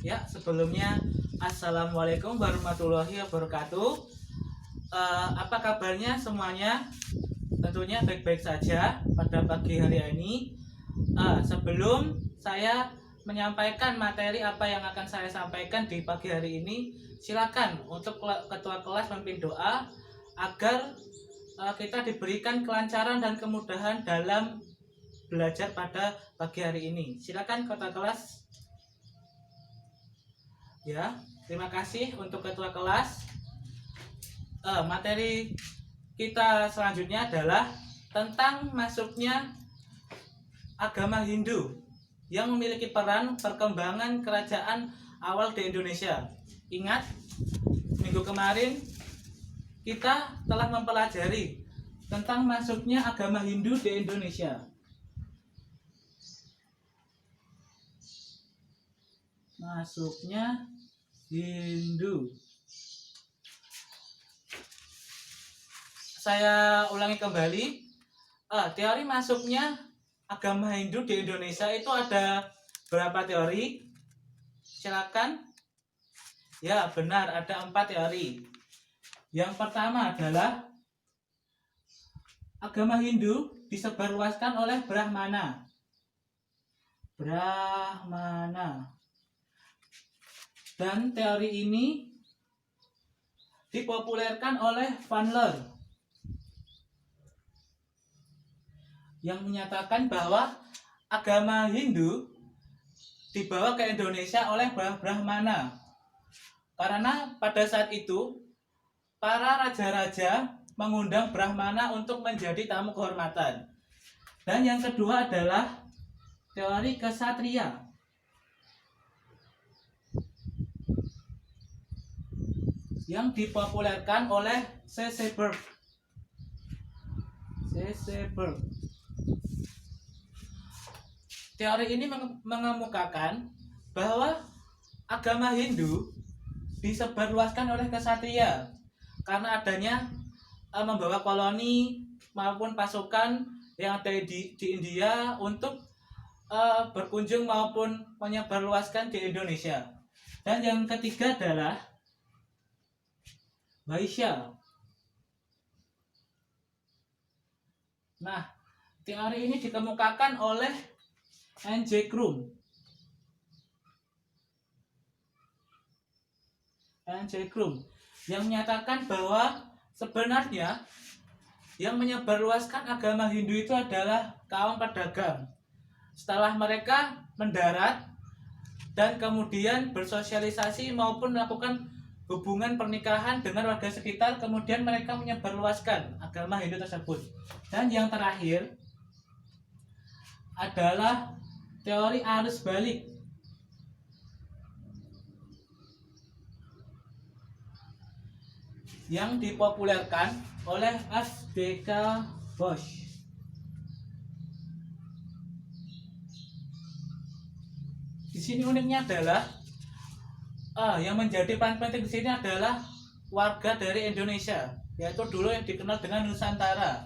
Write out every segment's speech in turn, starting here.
Ya, sebelumnya Assalamualaikum warahmatullahi wabarakatuh. Apa kabarnya semuanya? Tentunya baik-baik saja pada pagi hari ini. Sebelum saya menyampaikan materi apa yang akan saya sampaikan di pagi hari ini, silakan untuk ketua kelas memimpin doa agar kita diberikan kelancaran dan kemudahan dalam belajar pada pagi hari ini. Silakan ketua kelas. Ya, terima kasih untuk ketua kelas. Materi kita selanjutnya adalah tentang masuknya agama Hindu yang memiliki peran perkembangan kerajaan awal di Indonesia. Ingat, minggu kemarin kita telah mempelajari tentang masuknya agama Hindu di Indonesia. Masuknya Hindu. Saya ulangi kembali. Teori masuknya agama Hindu di Indonesia itu ada berapa teori? Silakan. Ya, benar, ada 4 teori. Yang pertama adalah agama Hindu disebarluaskan oleh Brahmana. Dan teori ini dipopulerkan oleh Van Leer yang menyatakan bahwa agama Hindu dibawa ke Indonesia oleh Brahmana. Karena pada saat itu para raja-raja mengundang Brahmana untuk menjadi tamu kehormatan. Dan yang kedua adalah teori kesatria. Yang dipopulerkan oleh C.C. Berg. Teori ini mengemukakan bahwa agama Hindu disebarluaskan oleh kesatria karena adanya membawa koloni maupun pasukan yang ada di India untuk berkunjung maupun menyebarluaskan di Indonesia. Dan yang ketiga adalah Vaishya. Nah, teori ini dikemukakan oleh N.J. Krum. Yang menyatakan bahwa sebenarnya yang menyebarluaskan agama Hindu itu adalah kaum pedagang. Setelah mereka mendarat dan kemudian bersosialisasi maupun melakukan hubungan pernikahan dengan warga sekitar, kemudian mereka menyebarluaskan agama Hindu tersebut. Dan yang terakhir adalah teori arus balik yang dipopulerkan oleh F.D.K. Bosch. Di sini uniknya adalah yang menjadi peran penting di sini adalah warga dari Indonesia, yaitu dulu yang dikenal dengan Nusantara.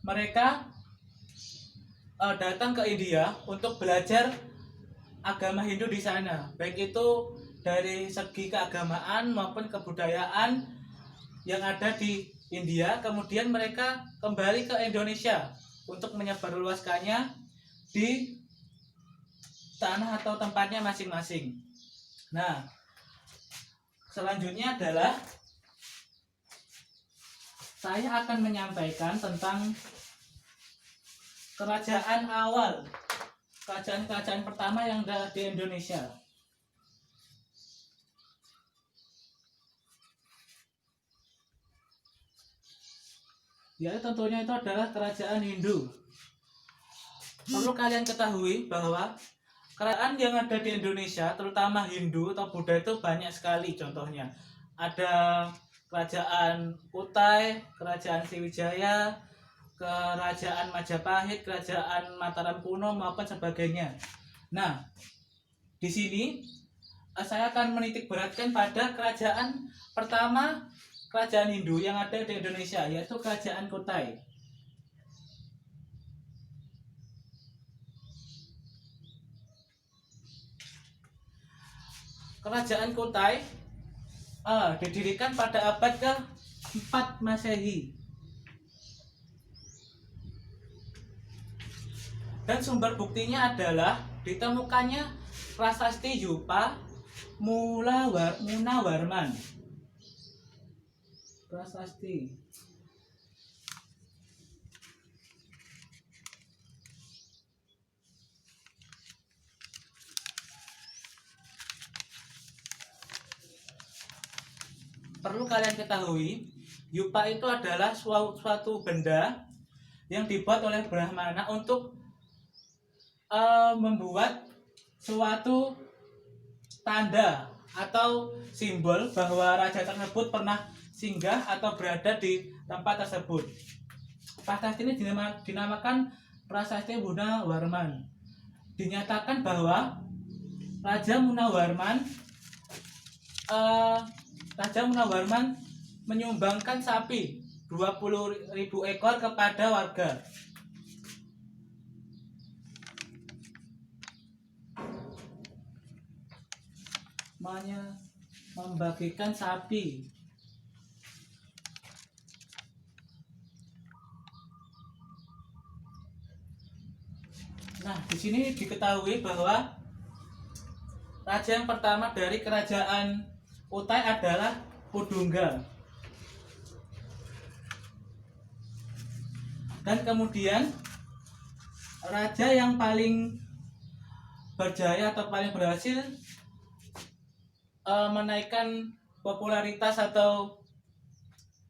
Mereka datang ke India untuk belajar agama Hindu di sana, baik itu dari segi keagamaan maupun kebudayaan yang ada di India. Kemudian mereka kembali ke Indonesia untuk menyebarluaskannya di tanah atau tempatnya masing-masing. Nah, selanjutnya adalah saya akan menyampaikan tentang kerajaan awal, kerajaan pertama yang ada di Indonesia. Ya, tentunya itu adalah kerajaan Hindu. Perlu kalian ketahui bahwa kerajaan yang ada di Indonesia, terutama Hindu atau Buddha, itu banyak sekali. Contohnya ada kerajaan Kutai, kerajaan Sriwijaya, kerajaan Majapahit, kerajaan Mataram kuno maupun sebagainya. Nah, di sini saya akan menitik beratkan pada kerajaan pertama, kerajaan Hindu yang ada di Indonesia, yaitu kerajaan Kutai. Kerajaan Kutai didirikan pada abad ke-4 Masehi. Dan sumber buktinya adalah ditemukannya prasasti Yupa Munawarman. Prasasti. Perlu kalian ketahui, Yupa itu adalah suatu benda yang dibuat oleh Brahmana untuk membuat suatu tanda atau simbol bahwa raja tersebut pernah singgah atau berada di tempat tersebut. Prasasti ini dinamakan Prasasti Munawarman. Dinyatakan bahwa Raja Munawarman menyumbangkan sapi 20.000 ekor kepada warga. Membagikan sapi. Nah, di sini diketahui bahwa raja yang pertama dari kerajaan Kutai adalah Pudungga. Dan kemudian raja yang paling berjaya atau paling berhasil menaikkan popularitas atau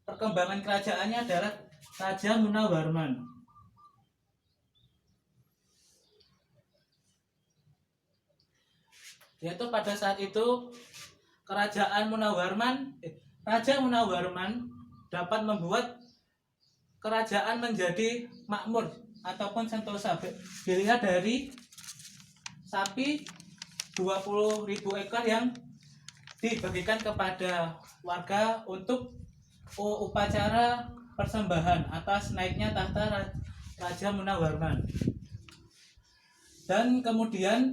perkembangan kerajaannya adalah Raja Munawarman. Yaitu pada saat itu Raja Munawarman dapat membuat kerajaan menjadi makmur ataupun sentosa. Dilihat dari sapi 20.000 ekor yang dibagikan kepada warga untuk upacara persembahan atas naiknya tahta Raja Munawarman. Dan kemudian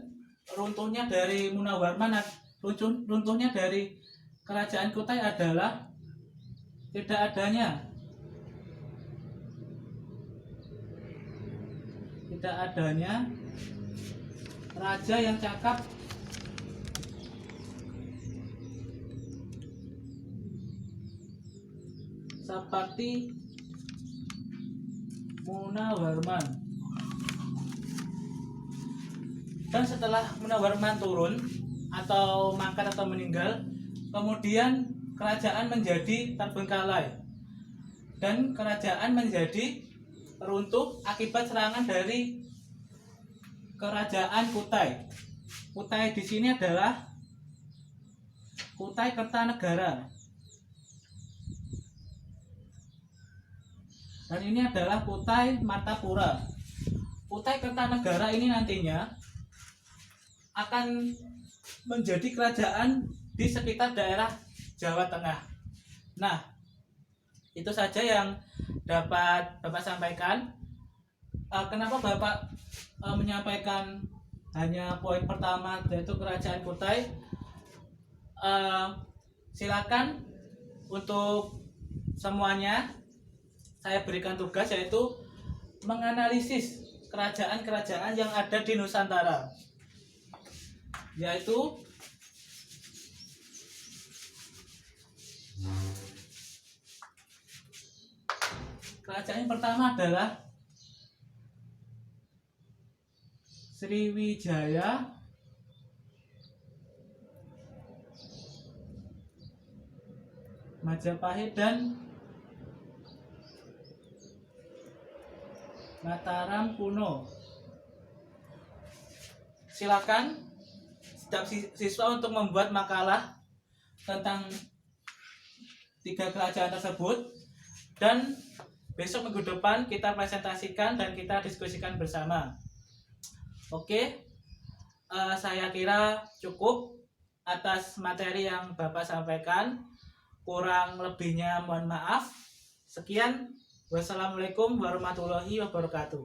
runtuhnya dari kerajaan Kutai adalah tidak adanya raja yang cakap seperti Munawarman. Dan setelah Munawarman turun atau mangkat atau meninggal, kemudian kerajaan menjadi terbengkalai dan kerajaan menjadi runtuh akibat serangan dari kerajaan Kutai. Kutai di sini adalah Kutai Kertanegara. Dan ini adalah Kutai Martapura. Kutai Kertanegara ini nantinya akan menjadi kerajaan di sekitar daerah Jawa Tengah. Nah, itu saja yang dapat Bapak sampaikan. Kenapa Bapak menyampaikan hanya poin pertama, yaitu kerajaan Kutai? Silakan untuk semuanya saya berikan tugas, yaitu menganalisis kerajaan-kerajaan yang ada di Nusantara, yaitu kerajaan yang pertama adalah Sriwijaya, Majapahit, dan Mataram kuno. Silakan setiap siswa untuk membuat makalah tentang 3 kerajaan tersebut, dan besok minggu depan kita presentasikan dan kita diskusikan bersama. Oke, saya kira cukup atas materi yang Bapak sampaikan. Kurang lebihnya mohon maaf. Sekian. Wassalamualaikum warahmatullahi wabarakatuh.